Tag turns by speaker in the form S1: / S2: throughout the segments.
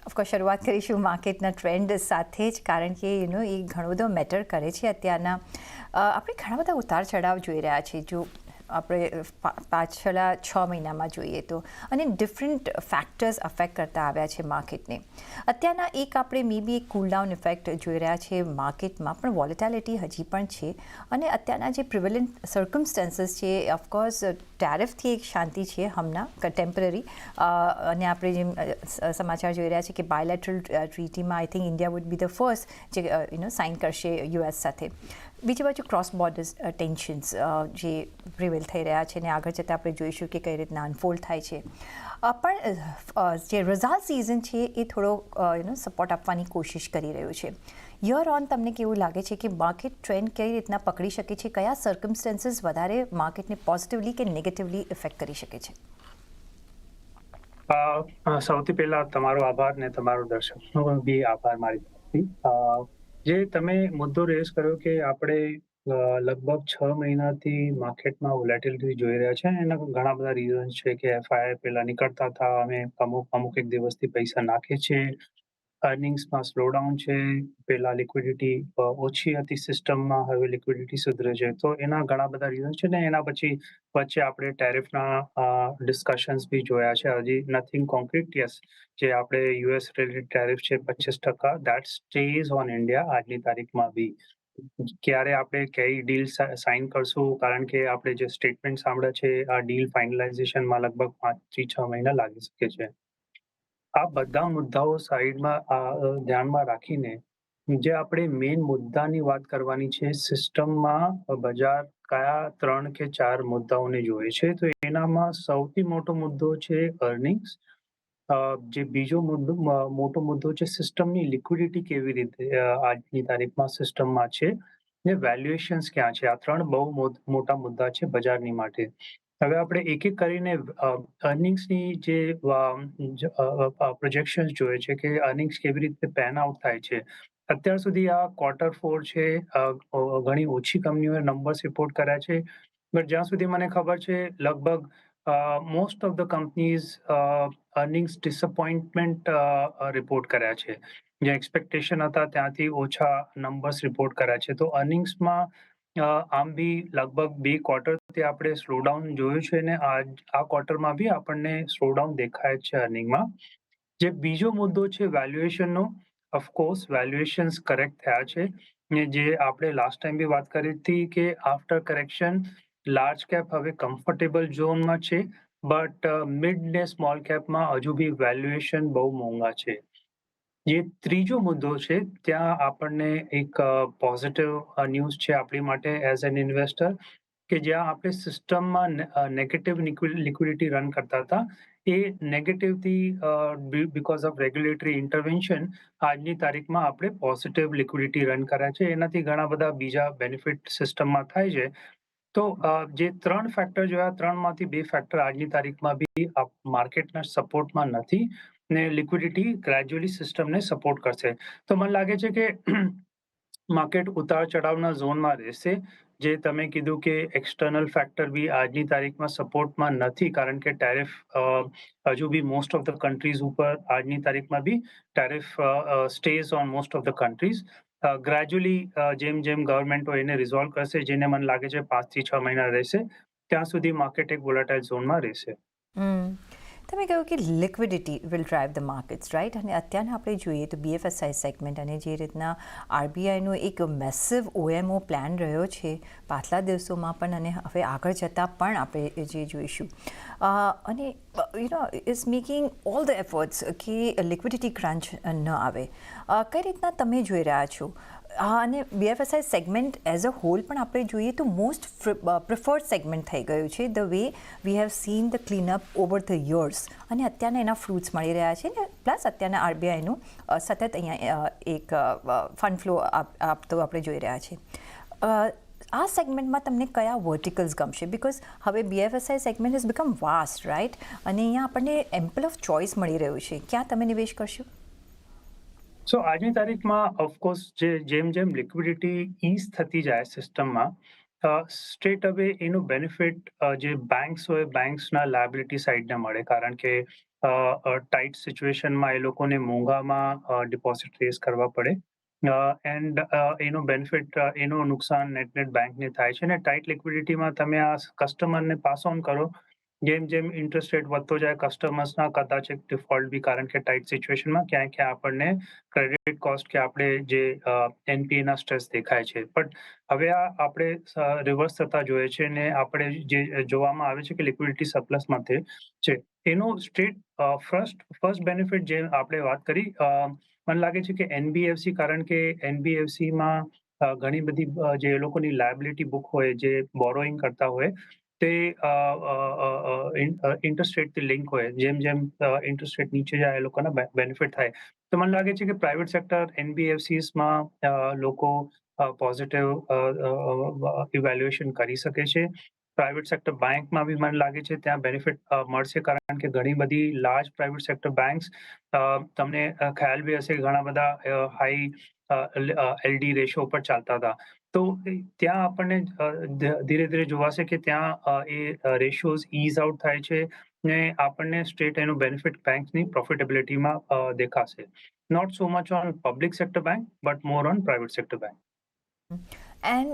S1: Of course શરૂઆત કરીશું માર્કેટના trend સાથે જ, કારણ કે એ ઘણો બધો મેટર કરે છે અત્યારના. આપણે ઘણા બધા ઉતાર ચઢાવ જોઈ રહ્યા છીએ જો આપણે પાછલા 6 મહિનામાં જોઈએ તો, અને ડિફરન્ટ ફેક્ટર્સ અફેક્ટ કરતા આવ્યા છે માર્કેટને. અત્યારના આપણે મે બી એક કૂલ ડાઉન ઇફેક્ટ જોઈ રહ્યા છે માર્કેટમાં, પણ વોલેટિલિટી હજી પણ છે. અને અત્યારના જે પ્રિવેલન્ટ સર્કમસ્ટન્સીસ છે, ઓફકોર્સ ટેરિફથી એક શાંતિ છે હમણાં ટેમ્પરરી. અને આપણે જેમ સમાચાર જોઈ રહ્યા છે કે બાયલેટરલ ટ્રીટીમાં I think India would be the first જે સાઇન કરશે યુએસ સાથે. બીજી બાજુ ક્રોસ બોર્ડર્સ ટેન્શન્સ જે પ્રિવેલ થઈ રહ્યા છે, અને આગળ જતાં આપણે જોઈશું કે કઈ રીતના અનફોલ્ડ થાય છે. પણ જે રિઝલ્ટ સિઝન છે એ થોડો સપોર્ટ આપવાની કોશિશ કરી રહ્યું છે. યર ઓન તમને કેવું લાગે છે કે માર્કેટ ટ્રેન્ડ કઈ રીતના પકડી શકે છે? કયા સર્કમસ્ટન્સીસ વધારે માર્કેટને પોઝિટિવલી કે નેગેટિવલી ઇફેક્ટ કરી શકે છે?
S2: સૌથી પહેલા તમારો આભાર ને તમારો દર્શકનો પણ બી આભાર મારી તરફથી. જે તમે મુદ્દો રેઝ કર્યો કે આપણે લગભગ 6 મહિનાથી માર્કેટમાં વોલેટિલિટી જોઈ રહ્યા છે. એના ઘણા બધા રીઝન્સ છે કે એફઆઈઆઈ પહેલા નીકળતા હતા, અમે અમુક એક દિવસથી પૈસા નાખે છે, અર્નિંગ્સમાં સ્લોડાઉન છે, પહેલા લિક્વિડિટી ઓછી હતી સિસ્ટમમાં, હવે લિક્વિડિટી સુધરે છે. તો એના ઘણા બધા રીઝન છે ને એના પછી વચ્ચે આપણે ટેરિફના ડિસ્કશન્સ બી જોયા છે. હજી નથિંગ કોન્ક્રીટ. યસ, જે આપણે યુએસ રિલેટેડ ટેરિફ છે 25%, દેટ સ્ટેઝ ઓન ઇન્ડિયા આજની તારીખમાં બી. ક્યારે આપણે કઈ ડીલ સાઇન કરશું, કારણ કે આપણે જે સ્ટેટમેન્ટ સાંભળ્યા છે આ ડીલ ફાઇનલાઇઝેશનમાં લગભગ 5 થી 6 મહિના લાગી શકે છે. આ બધા મુદ્દાઓ સાઈડમાં ધ્યાનમાં રાખીને જે આપણે મેઇન મુદ્દાની વાત કરવાની છે, સિસ્ટમમાં બજાર કયા 3 કે 4 મુદ્દાઓને જોવે છે. તો એનામાં સૌથી મોટો મુદ્દો છે અર્નિંગ્સ. જે બીજો મોટો મુદ્દો છે સિસ્ટમની લિક્વિડિટી કેવી રીતે આજની તારીખમાં સિસ્ટમમાં છે, ને વેલ્યુએશન્સ ક્યાં છે. આ 3 બહુ મોટા મુદ્દા છે બજારની માટે. હવે આપણે એક એક કરીને અર્નિંગ્સની જે પ્રોજેક્શન્સ જોઈએ છે કે અર્નિંગ્સ કેવી રીતે પેન આઉટ થાય છે. અત્યાર સુધી આ Q4 છે, ઘણી ઓછી કંપનીઓએ નંબર્સ રિપોર્ટ કર્યા છે. બટ જ્યાં સુધી મને ખબર છે લગભગ most of the companies earnings disappointment report કર્યા છે. જે એક્સપેક્ટેશન હતા ત્યાંથી ઓછા નંબર્સ રિપોર્ટ કર્યા છે. તો અર્નિંગ્સમાં આમ બી લગભગ 2 ક્વાર્ટરથી આપણે સ્લોડાઉન જોયું છે, ને આ ક્વાર્ટરમાં બી આપણને સ્લોડાઉન દેખાય છે અર્નિંગમાં. જે બીજો મુદ્દો છે વેલ્યુએશનનો, ઓફકોર્સ વેલ્યુએશન્સ કરેક્ટ થયા છે. ને જે આપણે લાસ્ટ ટાઈમ બી વાત કરી હતી કે આફ્ટર કરેક્શન લાર્જ કેપ હવે કમ્ફર્ટેબલ ઝોનમાં છે, બટ મિડ ને સ્મોલ કેપમાં હજુ બી વેલ્યુએશન બહુ મોંઘા છે. જે ત્રીજો મુદ્દો છે ત્યાં આપણને એક પોઝિટિવ ન્યૂઝ છે આપણી માટે એઝ એન ઇન્વેસ્ટર, કે જ્યાં આપણે સિસ્ટમમાં નેગેટિવ લિક્વિડિટી રન કરતા હતા, એ નેગેટિવથી બીકોઝ ઓફ રેગ્યુલેટરી ઇન્ટરવેન્શન આજની તારીખમાં આપણે પોઝિટિવ લિક્વિડિટી રન કર્યા છે. એનાથી ઘણા બધા બીજા બેનિફિટ સિસ્ટમમાં થાય છે. તો જે 3 ફેક્ટર જોયા, 3માંથી 2 ફેક્ટર આજની તારીખમાં બી માર્કેટના સપોર્ટમાં નથી, ને લિક્વિડિટી ગ્રેજ્યુઅલી સિસ્ટમને સપોર્ટ કરશે. તો મને લાગે છે કે માર્કેટ ઉતાર ચઢાવના ઝોનમાં રહેશે. જે તમે કીધું કે એક્સટર્નલ ફેક્ટર બી આજની તારીખમાં સપોર્ટમાં નથી, કારણ કે ટેરિફ હજુ બી મોસ્ટ ઓફ ધ કન્ટ્રીઝ ઉપર આજની તારીખમાં બી tariff stays on most of the countries. Gradually જેમ ગવર્મેન્ટો એને રિઝોલ્વ કરશે, જેને મને લાગે છે 5 થી 6 મહિના રહેશે, ત્યાં સુધી માર્કેટ એક વોલેટાઇલ ઝોનમાં રહેશે.
S1: તમે કહ્યું કે liquidity will drive the markets, right? અને અત્યારે આપણે જોઈએ તો BFSI સેગમેન્ટ અને જે રીતના RBIનો એક મેસિવ OMO પ્લાન રહ્યો છે પાછલા દિવસોમાં પણ, અને હવે આગળ જતાં પણ આપણે જે જોઈશું, અને is making all the efforts કે લિક્વિડિટી ક્રંચ ન આવે. કઈ રીતના તમે જોઈ રહ્યા છો? અને BFSI segment as a whole પણ આપણે જોઈએ તો મોસ્ટ પ્રિફર્ડ સેગમેન્ટ થઈ ગયું છે, the way we have seen the clean-up over the years, અને અત્યારના એના ફ્રૂટ્સ મળી રહ્યા છે. ને પ્લસ અત્યારના RBIનું સતત અહીંયા એક ફંડ ફ્લો આપતો આપણે જોઈ રહ્યા છીએ. આ સેગમેન્ટમાં તમને કયા વર્ટિકલ્સ ગમશે? બિકોઝ હવે BFSI segment is become vast, right? અને અહીંયા આપણને એમ્પલ ઓફ ચોઇસ મળી રહ્યું છે. ક્યાં તમે નિવેશ કરશો?
S2: સો આજની તારીખમાં ઓફકોર્સ જેમ લિક્વિડિટી ઇઝ થતી જાય સિસ્ટમમાં, સ્ટ્રેટ અવે એનું બેનિફિટ જે બેંક્સ હોય બેંક્સના લાયબિલિટી સાઈડને મળે, કારણ કે ટાઈટ સિચ્યુએશનમાં એ લોકોને મોંઘામાં ડિપોઝિટ રેઝ કરવા પડે. એન્ડ એનો બેનિફિટ એનું નુકસાન નેટ બેંકને થાય છે. અને ટાઈટ લિક્વિડિટીમાં તમે આ કસ્ટમરને પાસ ઓન કરો, જેમ જેમ ઇન્ટરેસ્ટ રેટ વધતો જાય કસ્ટમર્સના કદાચ એક ડિફોલ્ટ બી, કારણ કે ટાઈટ સિચ્યુએશનમાં ક્યાંય ક્યાં આપણને ક્રેડિટ કોસ્ટ કે આપણે જે એનપીએના સ્ટ્રેસ દેખાય છે. બટ હવે આ આપણે રિવર્સ થતા જોઈએ છે ને આપણે જે જોવામાં આવે છે કે લિક્વિડિટી સરપ્લસમાં છે. એનો સ્ટ્રેટ ફર્સ્ટ બેનિફિટ જે આપણે વાત કરી, મને લાગે છે કે એનબીએફસી, કારણ કે એનબીએફસીમાં ઘણી બધી જે લોકોની લાયબિલિટી બુક હોય, જે બોરોઈંગ કરતા હોય, તે ઇન્ટરેસ્ટ રેટથી લિંક હોય. જેમ જેમ ઇન્ટરેસ્ટ રેટ નીચે જાય એ લોકોના બેનિફિટ થાય. તો મને લાગે છે કે પ્રાઇવેટ સેક્ટર એનબીએફસીસમાં લોકો પોઝિટિવ ઇવેલ્યુએશન કરી શકે છે. પ્રાઇવેટ સેક્ટર બેંકમાં બી મને લાગે છે ત્યાં બેનિફિટ મળશે, કારણ કે ઘણી બધી લાર્જ પ્રાઇવેટ સેક્ટર બેંક્સ, તમને ખ્યાલ બી હશે, ઘણા બધા હાઈ એલડી રેશિયો ઉપર ચાલતા હતા. તો ત્યાં આપણને ધીરે ધીરે જોવાશે કે ત્યાં એ રેશિયોઝ ઇઝ આઉટ થાય છે ને આપણને સ્ટ્રેટ એનું બેનિફિટ બેંકની પ્રોફિટેબિલિટીમાં દેખાશે. Not so much on public sector bank, but more on private sector bank.
S1: And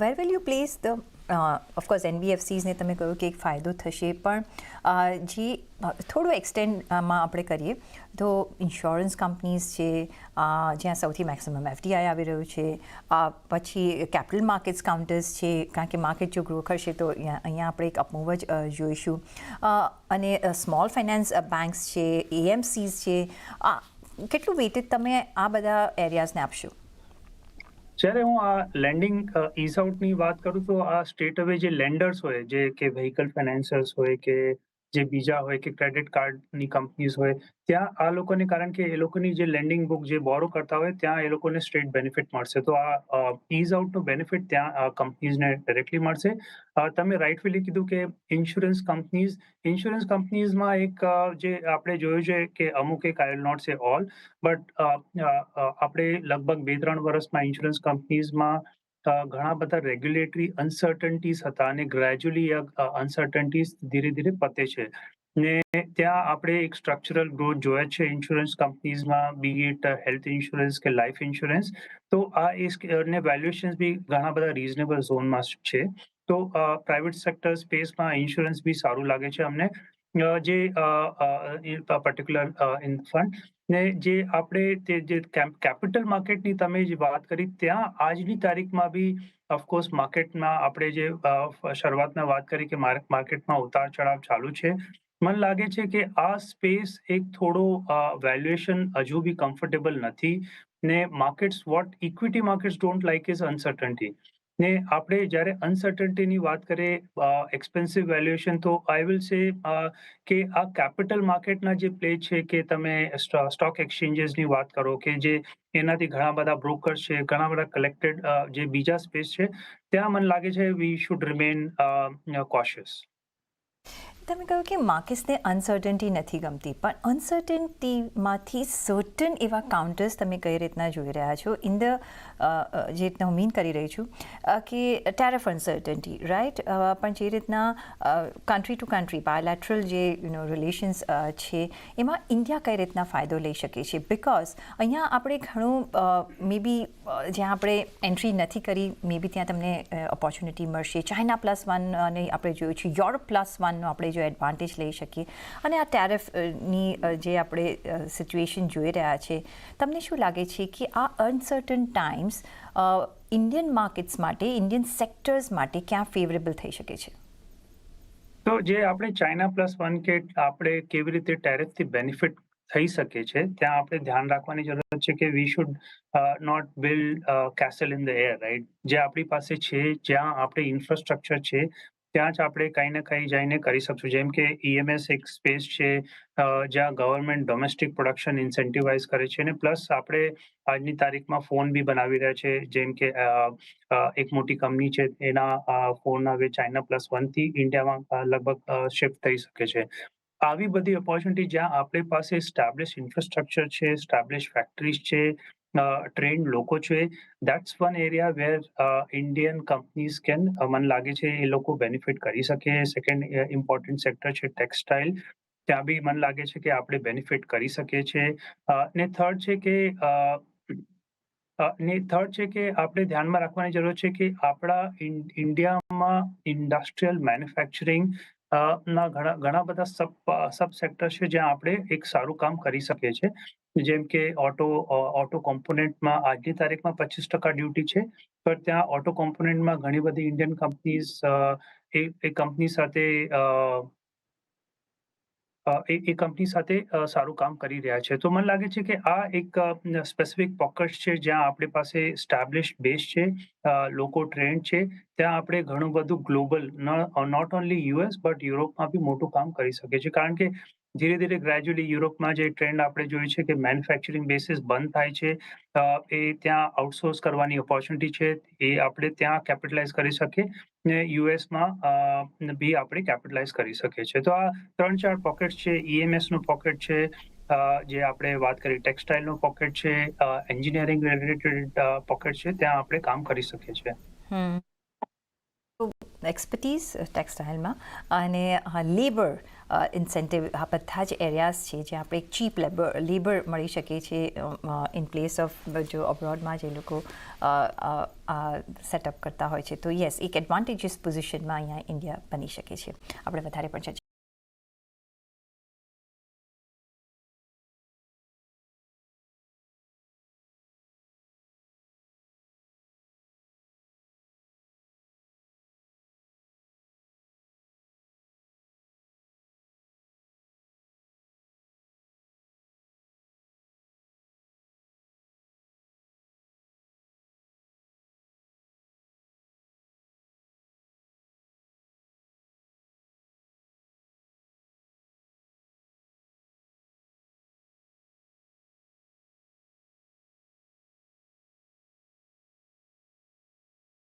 S1: where will you place the of course એનબીએફસીઝને તમે કહ્યું કે એક ફાયદો થશે, પણ જે થોડું એક્સટેન્ડમાં આપણે કરીએ તો ઇન્સ્યોરન્સ કંપનીઝ છે, જ્યાં સૌથી મેક્સિમમ એફડીઆઈ આવી રહ્યું છે, પછી કેપિટલ માર્કેટ્સ કાઉન્ટર્સ છે, કારણ કે માર્કેટ જો ગ્રો કરશે તો અહીંયા આપણે એક અપમૂવ જ જોઈશું, અને સ્મોલ ફાઇનાન્સ બેંક્સ છે, એએમસીઝ છે. કેટલું વેટેજ તમે આ બધા એરિયાઝને આપશો?
S2: જ્યારે હું આ લેન્ડિંગ ઇઝ આઉટની વાત કરું, તો આ સ્ટેટ હવે જે લેન્ડર્સ હોય, જે કે વ્હીકલ ફાઇનાન્સર્સ હોય કે જે બીજા હોય કે ક્રેડિટ કાર્ડની કંપનીઝ હોય, ત્યાં આ લોકોને, કારણ કે એ લોકોની જે લેન્ડિંગ બુક જે બોરો કરતા હોય, ત્યાં એ લોકોને સ્ટ્રેટ બેનિફિટ મળશે. તો આ ઇઝ આઉટનો બેનિફિટ ત્યાં કંપનીઝને ડાયરેક્ટલી મળશે. તમે રાઇટફુલી કીધું કે ઇન્સ્યોરન્સ કંપનીઝમાં એક જે આપણે જોયું છે કે અમુક એક, આઈ વિલ નોટ સે ઓલ, બટ આપણે લગભગ 2-3 વર્ષમાં ઇન્સ્યોરન્સ કંપનીઝમાં ઘણા બધા રેગ્યુલેટરી અનસર્ટનિટીઝ હતા અને ગ્રેજ્યુઅલી અનસર્ટનિટીઝ ધીરે ધીરે પતે છે. ને ત્યાં આપણે એક સ્ટ્રક્ચરલ ગ્રોથ જોયા છે ઇન્સ્યોરન્સ કંપનીઝમાં, બી ઇટ હેલ્થ ઇન્સ્યોરન્સ કે લાઈફ ઇન્સ્યોરન્સ. તો ને વેલ્યુએશન્સ બી ઘણા બધા રીઝનેબલ ઝોનમાં છે. તો પ્રાઇવેટ સેક્ટર સ્પેસમાં ઇન્સ્યોરન્સ બી સારું લાગે છે અમને. જે પર્ટિક્યુલર ઇન ફંડ ને જે આપણે જે કેપિટલ માર્કેટની તમે જે વાત કરી, ત્યાં આજની તારીખમાં બી ઓફકોર્સ માર્કેટમાં આપણે જે શરૂઆતમાં વાત કરી કે માર્કેટમાં ઉતાર ચઢાવ ચાલુ છે. મને લાગે છે કે આ સ્પેસ એક થોડો વેલ્યુએશન હજુ બી કમ્ફર્ટેબલ નથી. ને equity markets don't like is uncertainty. ને આપણે જ્યારે અનસર્ટનિટીની વાત કરીએ, એક્સપેન્સિવ વેલ્યુએશન, તો આઈ વિલ સે કે આ કેપિટલ માર્કેટના જે પ્લે છે, કે તમે સ્ટોક એક્સચેન્જીસની વાત કરો, કે જે એનાથી ઘણા બધા બ્રોકર્સ છે, ઘણા બધા કલેક્ટેડ જે બીજા સ્પેસ છે, ત્યાં મને લાગે છે વી શુડ રિમેન કોશિયસ.
S1: તમે કહ્યું કે માર્કેટ્સને અનસર્ટનિટી નથી ગમતી, પણ અનસર્ટનિટીમાંથી સર્ટન એવા કાઉન્ટર્સ તમે કઈ રીતના જોઈ રહ્યા છો ઇન ધ, જે રીતના હું મીન કરી રહી છું કે ટેરિફ અનસર્ટનિટી, રાઇટ? પણ જે રીતના કન્ટ્રી ટુ કન્ટ્રી બાયલેટરલ જે રિલેશન્સ છે, એમાં ઇન્ડિયા કઈ રીતના ફાયદો લઈ શકે છે? બિકોઝ અહીંયા આપણે ઘણું મે બી જ્યાં આપણે એન્ટ્રી નથી કરી, મે બી ત્યાં તમને ઓપોર્ચ્યુનિટી મળશે. ચાઇના +1 અને આપણે જોયું છે યુરોપ +1નો આપણે જો એડવાન્ટેજ લઈ શકીએ, અને આ ટેરિફની જે આપણે સિચ્યુએશન જોઈ રહ્યા છે, તમને શું લાગે છે કે આ અનસર્ટન ટાઈમ્સ ઇન્ડિયન માર્કેટ્સ માટે, ઇન્ડિયન સેક્ટર્સ માટે ક્યાં ફેવરેબલ થઈ શકે છે?
S2: તો જે આપણે ચાઇના +1 કે આપણે કેવી રીતે ટેરિફથી બેનિફિટ થઈ શકે છે, ત્યાં આપણે ધ્યાન રાખવાની જરૂર છે કે we should not build castle in the air, right? જે આપણી પાસે છે, જ્યાં આપણે ઇન્ફ્રાસ્ટ્રક્ચર છે, ત્યાં જ આપણે કંઈ ને કંઈ જઈને કરી શકશું. જેમ કે ઈએમએસ એક સ્પેસ છે, જ્યાં ગવર્મેન્ટ ડોમેસ્ટિક પ્રોડક્શન ઇન્સેન્ટિવાઇઝ કરે છે, અને પ્લસ આપણે આજની તારીખમાં ફોન બી બનાવી રહ્યા છે. જેમ કે એક મોટી કંપની છે, એના ફોન હવે ચાઇના +1થી ઇન્ડિયામાં લગભગ શિફ્ટ થઈ શકે છે. આવી બધી ઓપોર્ચ્યુનિટી જ્યાં આપણી પાસે એસ્ટાબ્લિશ ઇન્ફ્રાસ્ટ્રક્ચર છે, એસ્ટાબ્લિશ ફેક્ટરીઝ છે, ટ્રેન્ડ લોકો છે, that's one area where Indian companies મને લાગે છે એ લોકો બેનિફિટ કરી શકે. સેકન્ડ ઇમ્પોર્ટન્ટ સેક્ટર છે ટેક્સટાઇલ. ત્યાં બી મને લાગે છે કે આપણે બેનિફિટ કરી શકીએ છીએ. ને થર્ડ છે કે આપણે ધ્યાનમાં રાખવાની જરૂર છે કે આપણા ઇન્ડિયામાં ઇન્ડસ્ટ્રીયલ મેન્યુફેક્ચરિંગ ના ઘણા બધા સબ સેક્ટર છે જ્યાં આપણે એક સારું કામ કરી શકીએ છીએ. જેમ કે ઓટો કોમ્પોનેન્ટમાં આજની તારીખમાં 25% ડ્યુટી છે, પણ ત્યાં ઓટો કોમ્પોનેન્ટમાં ઘણી બધી ઇન્ડિયન કંપનીઝ એ કંપની સાથે એ કંપની સાથે સારું કામ કરી રહ્યા છે. તો મને લાગે છે કે આ એક સ્પેસિફિક પોકેટ્સ છે જ્યાં આપણી પાસે એસ્ટાબ્લિશ્ડ બેઝ છે, લોકો ટ્રેન્ડ છે. ત્યાં આપણે ઘણું બધું global not only US but યુરોપમાં બી મોટું કામ કરી શકીએ છીએ. કારણ કે ધીરે ધીરે ગ્રેજ્યુઅલી યુરોપમાં જે ટ્રેન્ડ આપણે જોયું છે કે મેન્યુફેક્ચરિંગ બેસીસ બંધ થાય છે, એ ત્યાં આઉટસોર્સ કરવાની ઓપોર્ચ્યુનિટી છે, એ આપણે ત્યાં કેપિટલાઇઝ કરી શકીએ. ને યુએસમાં બી આપણે કેપિટલાઇઝ કરી શકીએ છીએ. તો આ 3-4 પોકેટ્સ છે. ઈએમએસનું પોકેટ છે, જે આપણે વાત કરી ટેક્સટાઇલનું પોકેટ છે, એન્જિનિયરિંગ રિલેટેડ પોકેટ છે, ત્યાં આપણે કામ કરી શકીએ છીએ.
S1: એક્સપર્ટીઝ ટેક્સટાઇલમાં અને લેબર ઇન્સેન્ટિવ, આ બધા જ એરિયાઝ છે જ્યાં આપણે એક ચીપ લેબર મળી શકે છે ઇન પ્લેસ ઓફ જો અબ્રોડમાં જે લોકો સેટઅપ કરતા હોય છે. તો યસ, એક એડવાન્ટેજિયસ પોઝિશનમાં અહીંયા ઇન્ડિયા બની શકે છે. આપણે વધારે પણ ચર્ચા